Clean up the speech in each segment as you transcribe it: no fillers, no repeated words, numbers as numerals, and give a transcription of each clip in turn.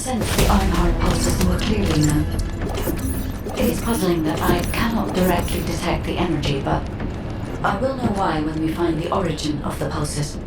sense the Ironheart pulses more clearly now. It is puzzling that I cannot directly detect the energy, but I will know why when we find the origin of the pulses.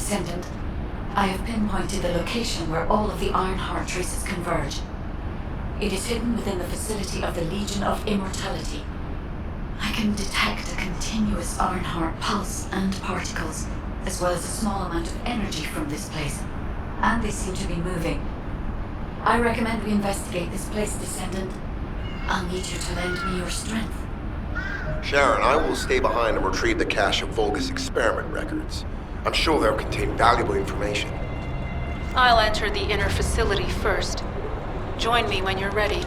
Descendant, I have pinpointed the location where all of the Ironheart traces converge. It is hidden within the facility of the Legion of Immortality. I can detect a continuous Ironheart pulse and particles, as well as a small amount of energy from this place, and they seem to be moving. I recommend we investigate this place, Descendant. I'll need you to lend me your strength. Sharon, I will stay behind and retrieve the cache of Vulgus experiment records. I'm sure they'll contain valuable information. I'll enter the inner facility first. Join me when you're ready.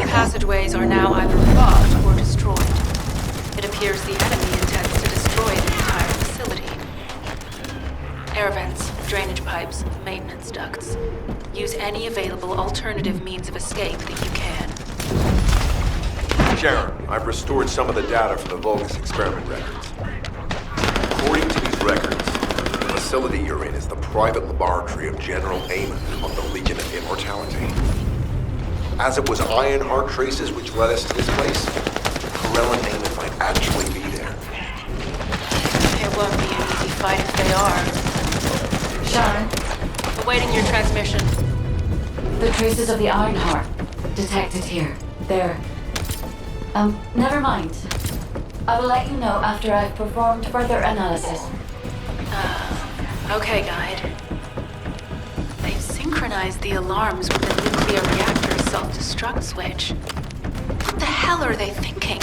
main passageways are now either blocked or destroyed. It appears the enemy intends to destroy the entire facility. Air vents, drainage pipes, maintenance ducts. Use any available alternative means of escape that you can. Sharon, I've restored some of the data from the Vulgus experiment records. According to these records, the facility you're in is the private laboratory of General Amon of the Legion of Immortality. As it was Ironheart traces which led us to this place, Corell and Amon might actually be there. It won't be an easy fight if they are. Sharon, Awaiting your transmission. the traces of the Ironheart detected here. They're... never mind. I will let you know after I've performed further analysis. Okay, Guide. They've synchronized the alarms with the nuclear reactor's self-destruct switch. What the hell are they thinking?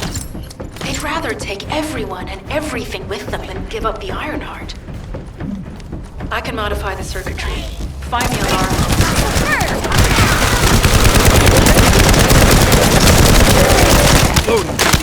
They'd rather take everyone and everything with them than give up the Ironheart. I can modify the circuitry. Find the alarm. Loading.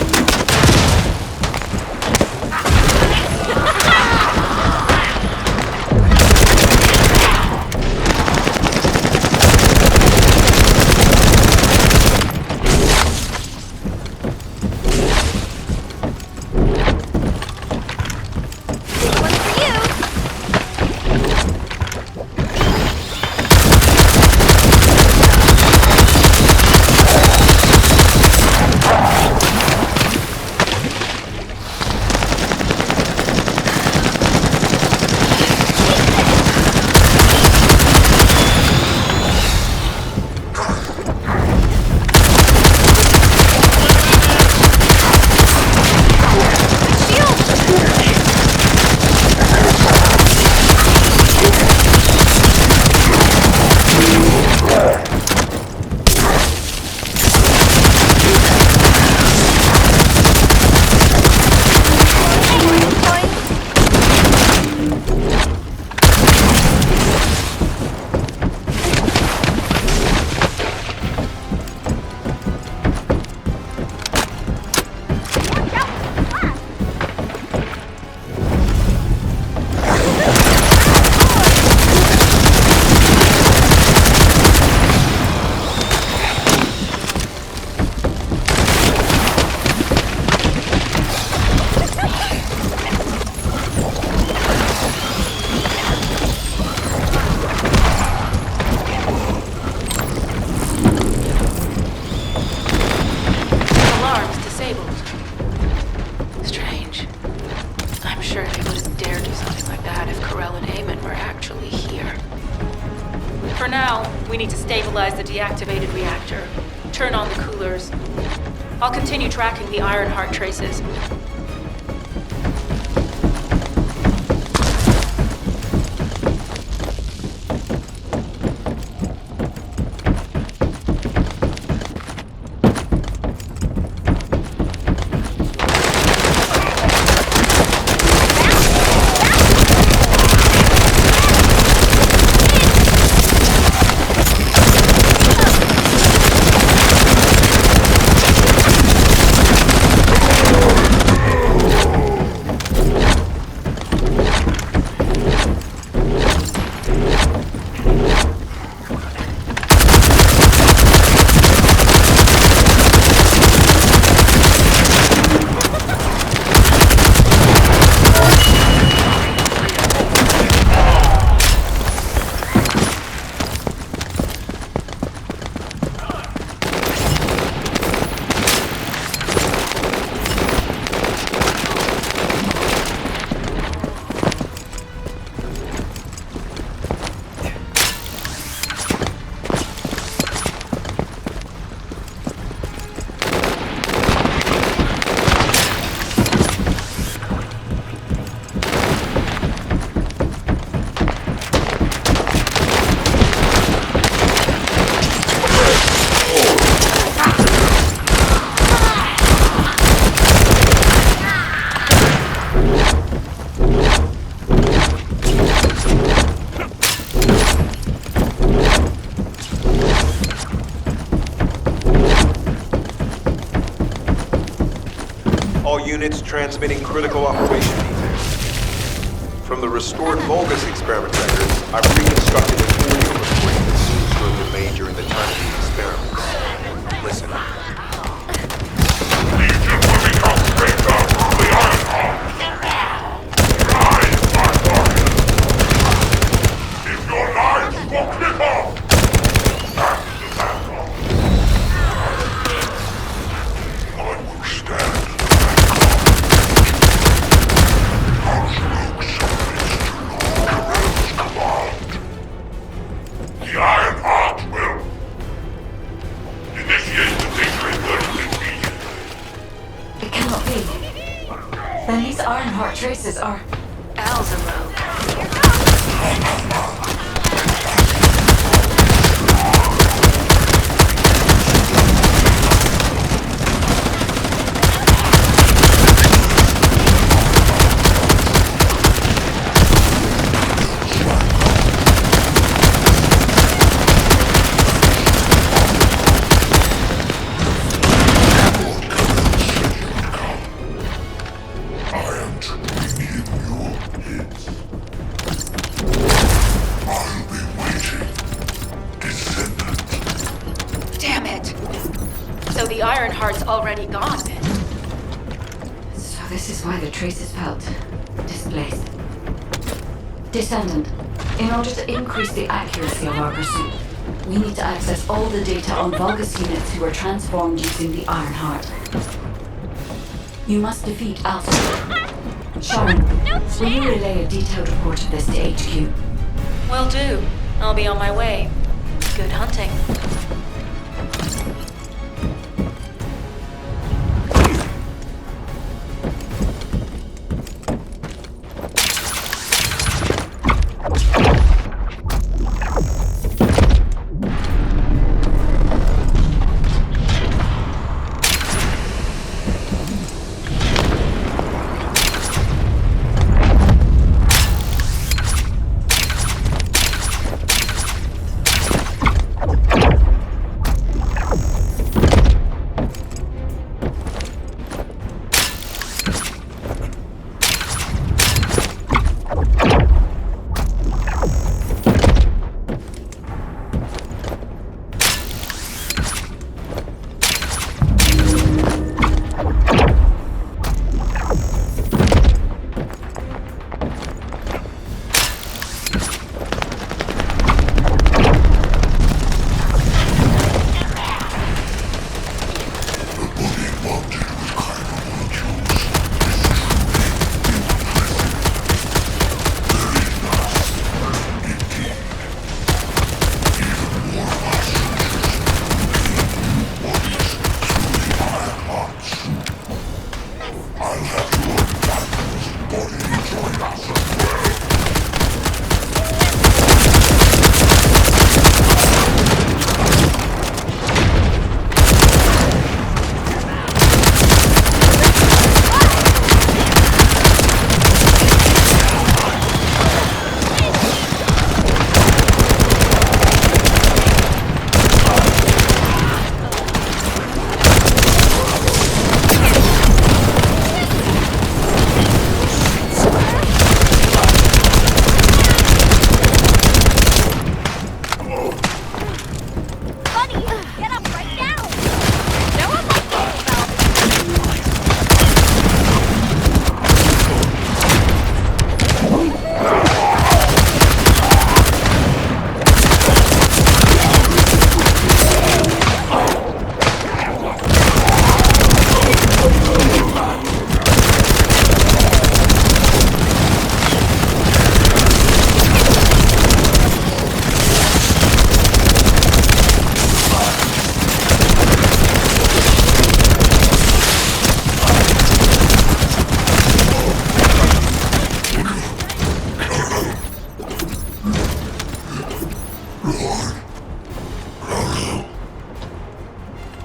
For now, we need to stabilize the deactivated reactor. Turn on the coolers. I'll continue tracking the Ironheart traces. All units transmitting critical operation details. From the restored Vulgus experiment records, I've reconstructed an audio recording that seems to have been made during the time of the experiments. Listen. Legion will become victor of the Ironheart. Rise, my warriors. If your lives will clip off, that is the battle. I will stand. The Ironheart will initiate the victory immediately. It cannot be. Then these Ironheart traces are... Alzaro. Damn it! So the Ironheart's already gone. So this is why the traces felt displaced. Descendant, in order to increase the accuracy of our pursuit, we need to access all the data on Vulgus units who were transformed using the Ironheart. You must defeat Alzaro. Sharon, will you relay a detailed report of this to HQ? Will do. I'll be on my way. Good hunting.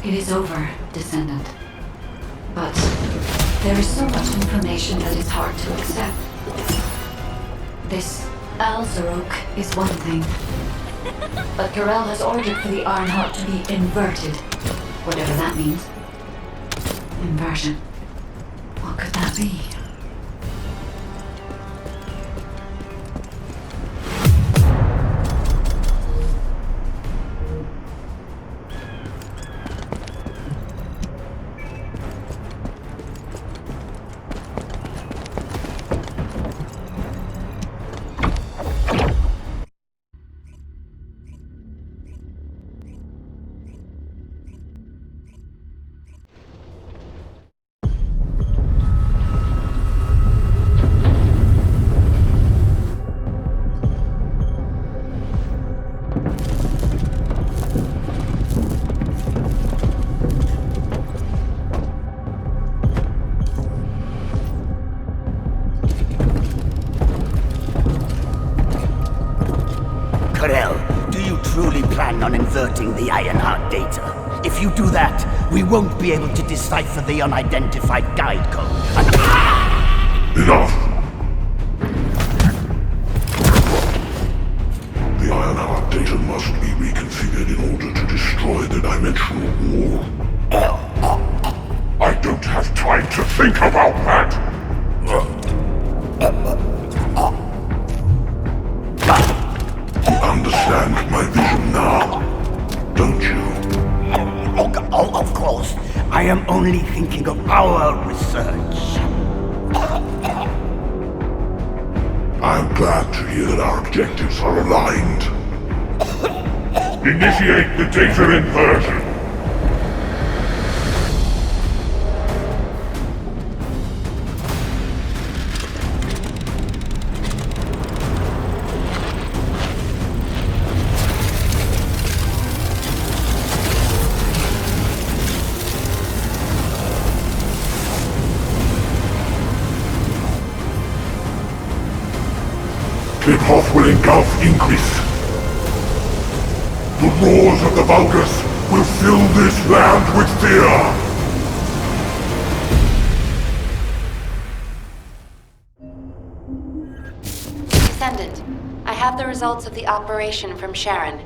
It is over, Descendant. But there is so much information that is hard to accept. This Alzarok is one thing. But Corel has ordered for the Ironheart to be inverted. Whatever that means. Inversion. What could that be? Do you truly plan on inverting the Ironheart data? If you do that, we won't be able to decipher the unidentified guide code. Enough! The Ironheart data must be reconfigured in order to destroy the dimensional wall. I don't have time to think about that! You understand my vision now, don't you? Oh, of course. I am only thinking of our research. I'm glad to hear that our objectives are aligned. Initiate the data inversion. The path will engulf Increase. The roars of the Vulgus will fill this land with fear. Descendant, I have the results of the operation from Sharon.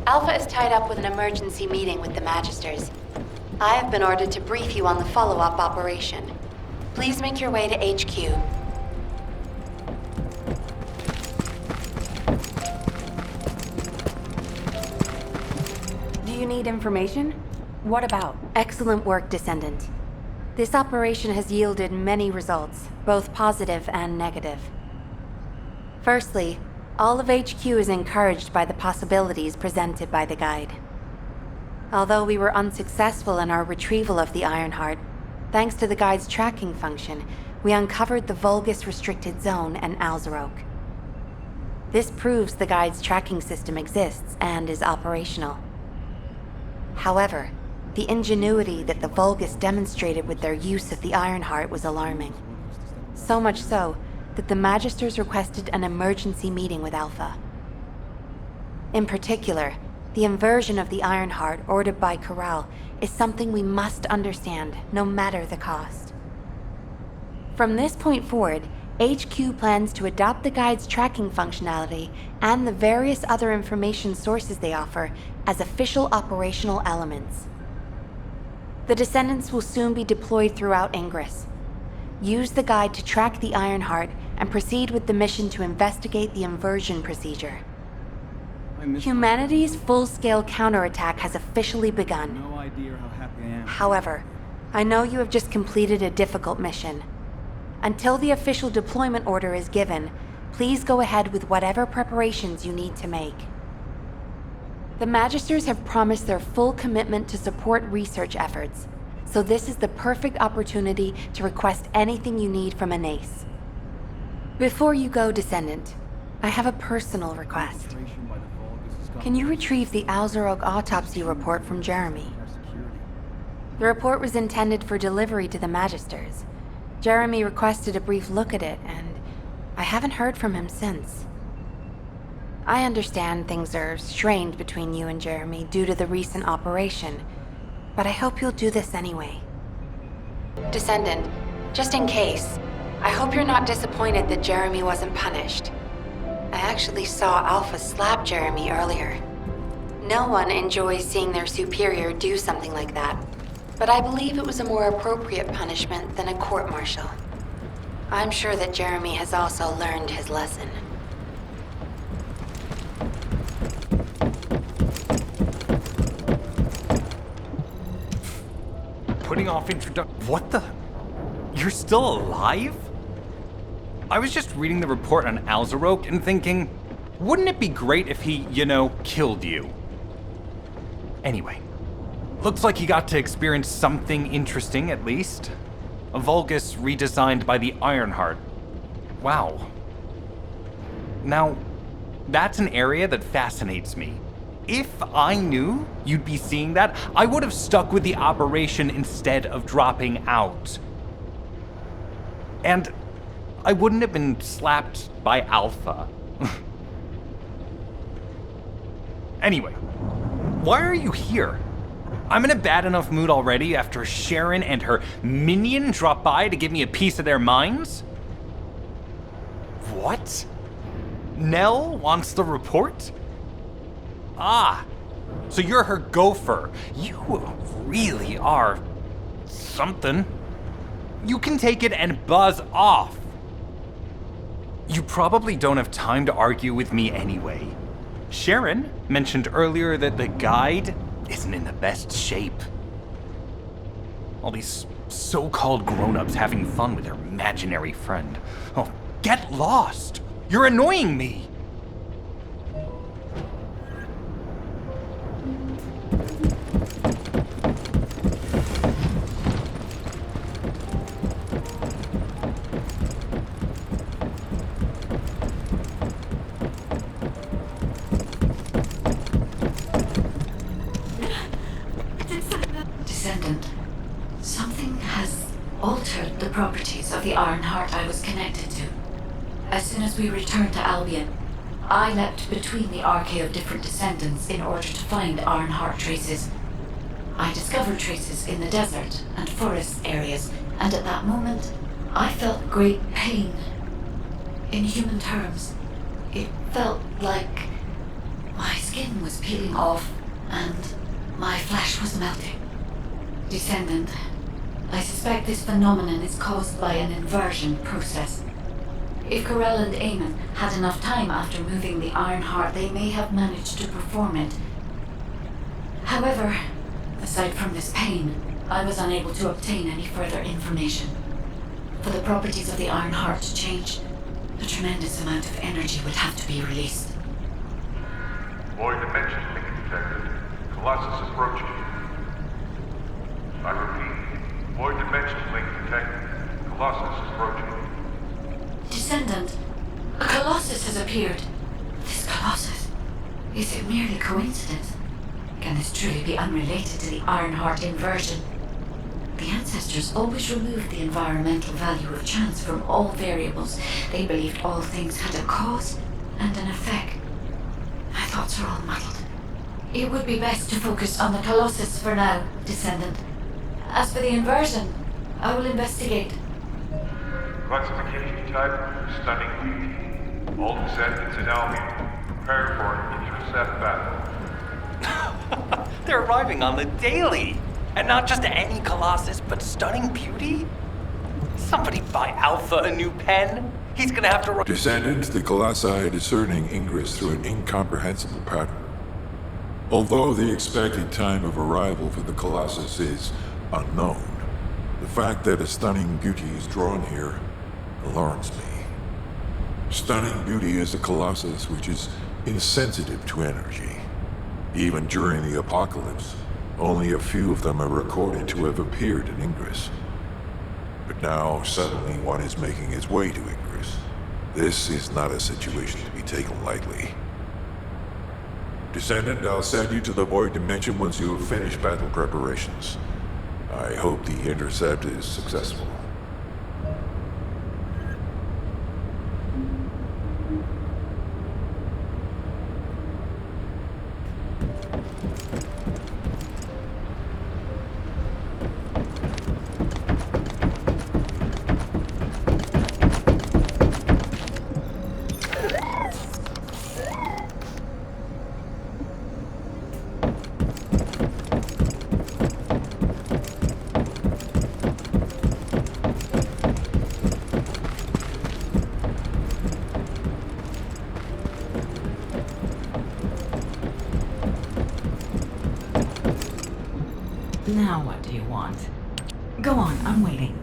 Alpha is tied up with an emergency meeting with the Magisters. I have been ordered to brief you on the follow-up operation. Please make your way to HQ. Do you need information? What about? Excellent work, Descendant. This operation has yielded many results, both positive and negative. Firstly, all of HQ is encouraged by the possibilities presented by the guide. Although we were unsuccessful in our retrieval of the Ironheart, thanks to the guide's tracking function, we uncovered the Vulgus restricted zone and Alzarok. This proves the guide's tracking system exists and is operational. However, the ingenuity that the Vulgus demonstrated with their use of the Ironheart was alarming. So much so that the Magisters requested an emergency meeting with Alpha. In particular, the inversion of the Ironheart ordered by Corral is something we must understand, no matter the cost. From this point forward, HQ plans to adopt the guide's tracking functionality and the various other information sources they offer as official operational elements. The Descendants will soon be deployed throughout Ingress. Use the guide to track the Ironheart and proceed with the mission to investigate the inversion procedure. Humanity's full-scale counterattack has officially begun. No idea how happy I am. However, I know you have just completed a difficult mission. Until the official deployment order is given, please go ahead with whatever preparations you need to make. The Magisters have promised their full commitment to support research efforts, so this is the perfect opportunity to request anything you need from an ace. Before you go, Descendant, I have a personal request. Can you retrieve the Alzarok autopsy report from Jeremy? The report was intended for delivery to the Magisters. Jeremy requested a brief look at it, and I haven't heard from him since. I understand things are strained between you and Jeremy due to the recent operation, but I hope you'll do this anyway. Descendant, just in case, I hope you're not disappointed that Jeremy wasn't punished. I actually saw Alpha slap Jeremy earlier. No one enjoys seeing their superior do something like that. but I believe it was a more appropriate punishment than a court-martial. I'm sure that Jeremy has also learned his lesson. Putting off What the? You're still alive? I was just reading the report on Alzarok and thinking, wouldn't it be great if he, killed you? Anyway, looks like he got to experience something interesting at least. A Vulgus redesigned by the Ironheart. Wow. Now, that's an area that fascinates me. If I knew you'd be seeing that, I would have stuck with the operation instead of dropping out. And I wouldn't have been slapped by Alpha. Anyway, why are you here? I'm in a bad enough mood already after Sharon and her minion drop by to give me a piece of their minds? What? Nell wants the report? Ah, so you're her gopher. You really are something. You can take it and buzz off. You probably don't have time to argue with me anyway. Sharon mentioned earlier that the guide isn't in the best shape. All these so-called grown-ups having fun with their imaginary friend. Oh, get lost! You're annoying me! Descendant, something has altered the properties of the Ironheart I was connected to. As soon as we returned to Albion, I leapt between the arcade of different descendants in order to find Ironheart traces. I discovered traces in the desert and forest areas, and at that moment, I felt great pain. In human terms, it felt like my skin was peeling off and my flesh was melting. Descendant, I suspect this phenomenon is caused by an inversion process. If Corell and Eamon had enough time after moving the Ironheart, they may have managed to perform it. However, aside from this pain, I was unable to obtain any further information. For the properties of the Ironheart to change, a tremendous amount of energy would have to be released. Void dimension link detected. Colossus approaching. I repeat, void dimension link detected. Colossus approaching. Descendant, a Colossus has appeared. This Colossus, is it merely coincidence? Can this truly be unrelated to the Ironheart inversion? The ancestors always removed the environmental value of chance from all variables. They believed all things had a cause and an effect. My thoughts are all muddled. It would be best to focus on the Colossus for now, Descendant. As for the inversion, I will investigate. Classification type, stunning beauty. All descendants in Albion, prepare for an intercept battle. They're arriving on the daily! And not just any Colossus, but stunning beauty? Somebody buy Alpha a new pen? He's gonna have to Descendants, the Colossi are discerning Ingress through an incomprehensible pattern. Although the expected time of arrival for the Colossus is unknown, the fact that a stunning beauty is drawn here alarms me. Stunning beauty is a Colossus which is insensitive to energy. Even during the apocalypse, only a few of them are recorded to have appeared in Ingress. But now, suddenly, one is making its way to Ingress. This is not a situation to be taken lightly. Descendant, I'll send you to the Void Dimension once you have finished battle preparations. I hope the intercept is successful. Now what do you want? Go on, I'm waiting.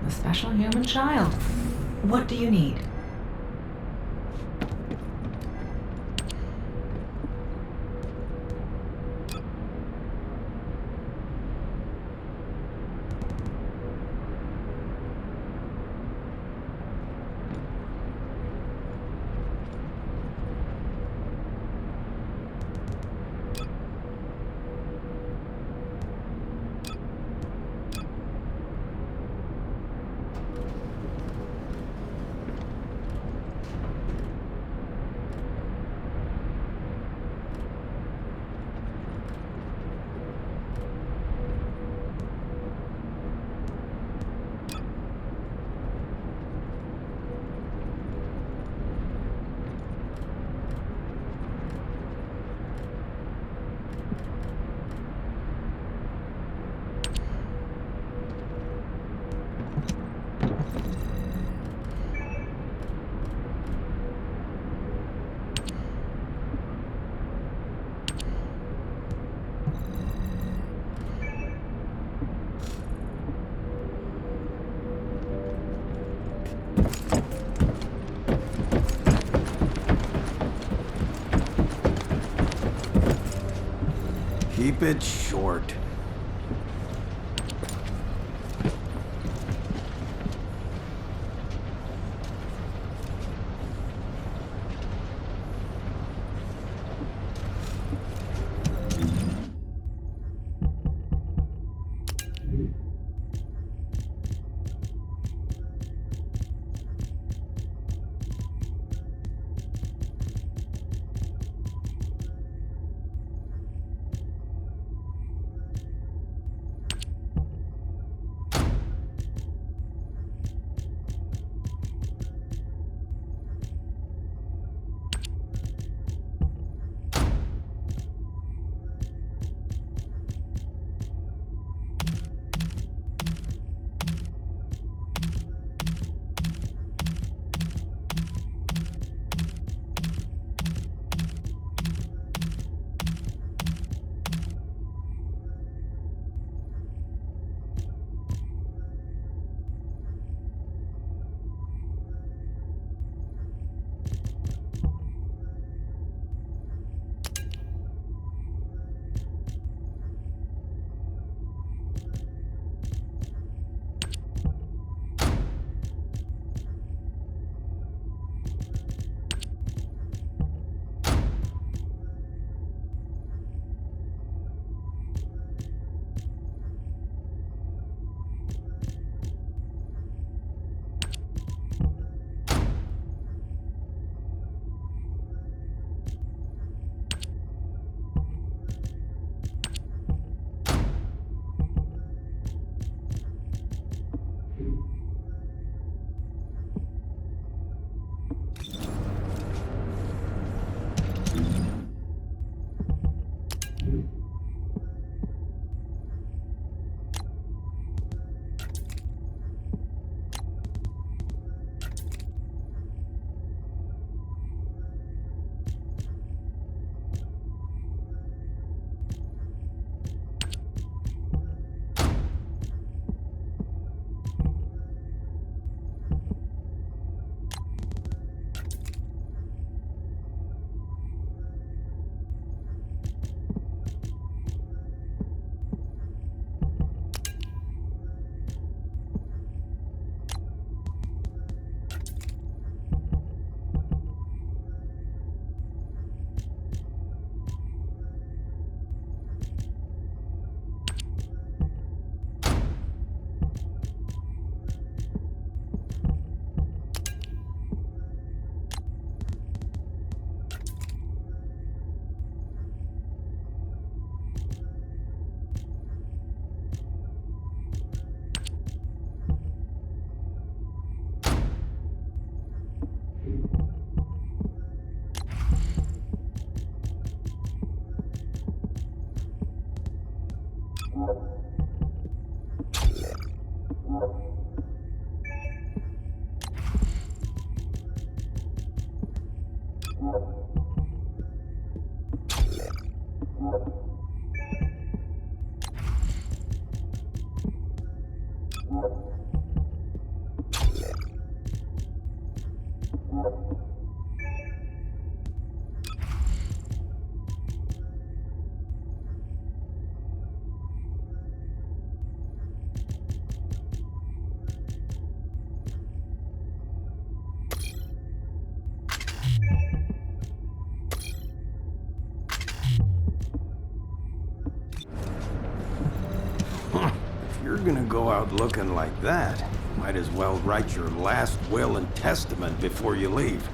Special human child. What do you need? Keep it short. If you're gonna go out looking like that, might as well write your last will and testament before you leave.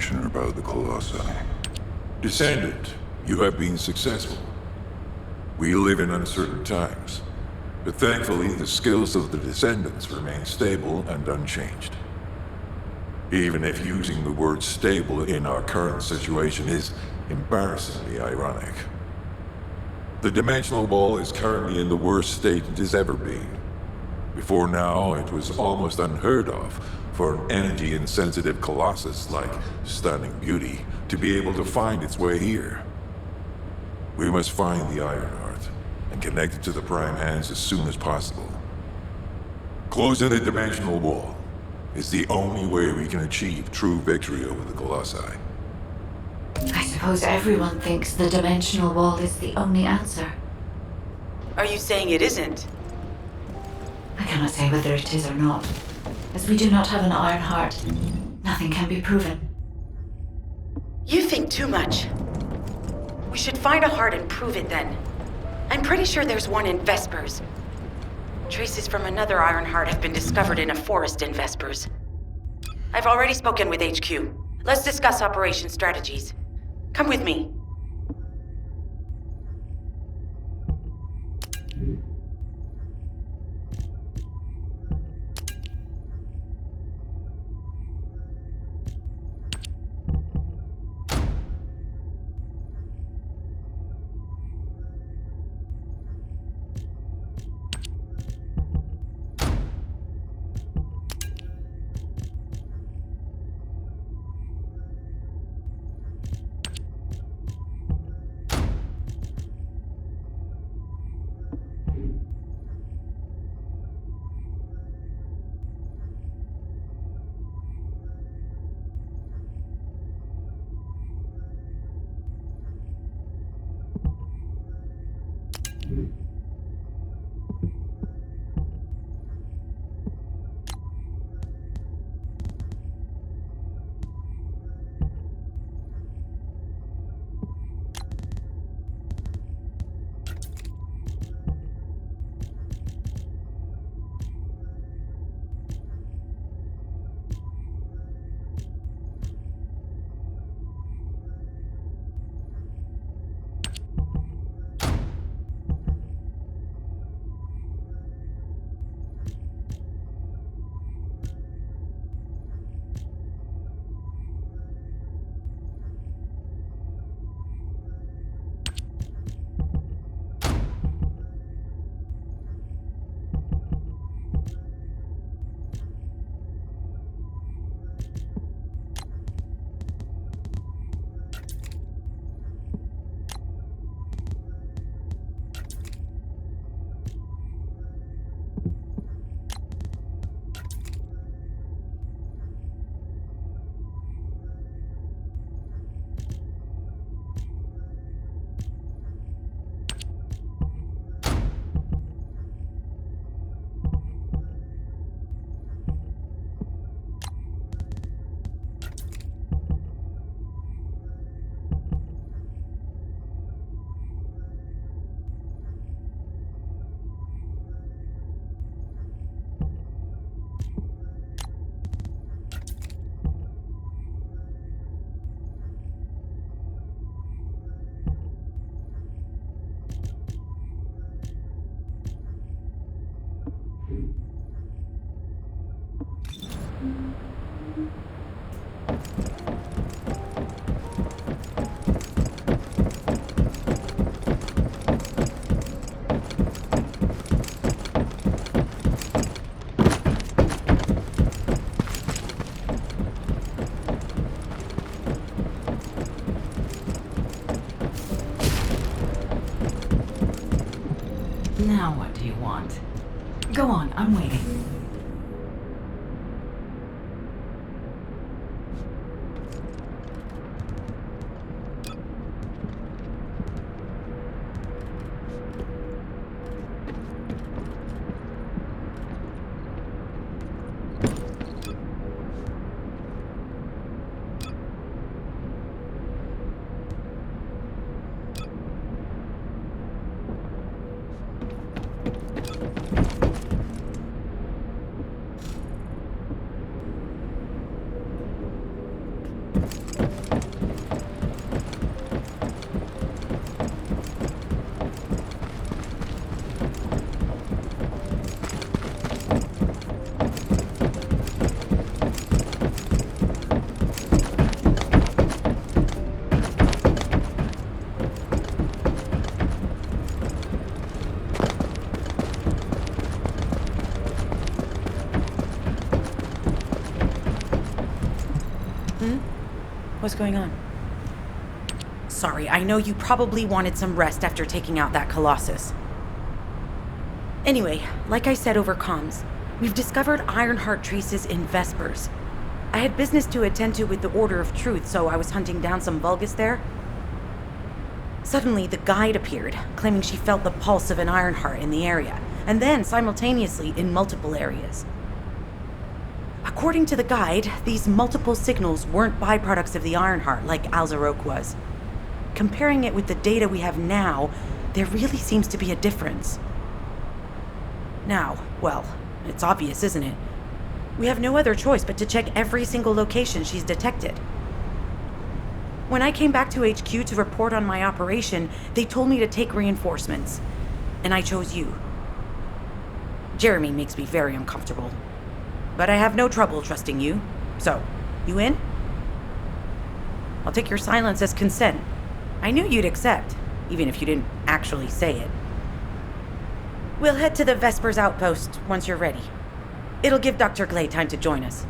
information about the Colossi. Descendant, you have been successful. We live in uncertain times, but thankfully the skills of the Descendants remain stable and unchanged. Even if using the word stable in our current situation is embarrassingly ironic. The dimensional wall is currently in the worst state it has ever been. Before now, it was almost unheard of for an energy-insensitive colossus like Stunning Beauty to be able to find its way here. We must find the Ironheart and connect it to the Prime Hands as soon as possible. Closing the dimensional wall is the only way we can achieve true victory over the Colossi. I suppose everyone thinks the dimensional wall is the only answer. Are you saying it isn't? I cannot say whether it is or not. As we do not have an Ironheart, nothing can be proven. You think too much. We should find a heart and prove it then. I'm pretty sure there's one in Vespers. Traces from another Ironheart have been discovered in a forest in Vespers. I've already spoken with HQ. Let's discuss operation strategies. Come with me. Now what do you want? Go on, I'm waiting. What's going on? Sorry, I know you probably wanted some rest after taking out that Colossus. Anyway, like I said over comms, we've discovered Ironheart traces in Vespers. I had business to attend to with the Order of Truth, so I was hunting down some Vulgus there. Suddenly, the guide appeared, claiming she felt the pulse of an Ironheart in the area, and then simultaneously in multiple areas. According to the guide, these multiple signals weren't byproducts of the Ironheart like Alzaroke was. Comparing it with the data we have now, there really seems to be a difference. Now, well, it's obvious, isn't it? We have no other choice but to check every single location she's detected. When I came back to HQ to report on my operation, they told me to take reinforcements, and I chose you. Jeremy makes me very uncomfortable, but I have no trouble trusting you. So, you in? I'll take your silence as consent. I knew you'd accept, even if you didn't actually say it. We'll head to the Vespers outpost once you're ready. It'll give Dr. Glay time to join us.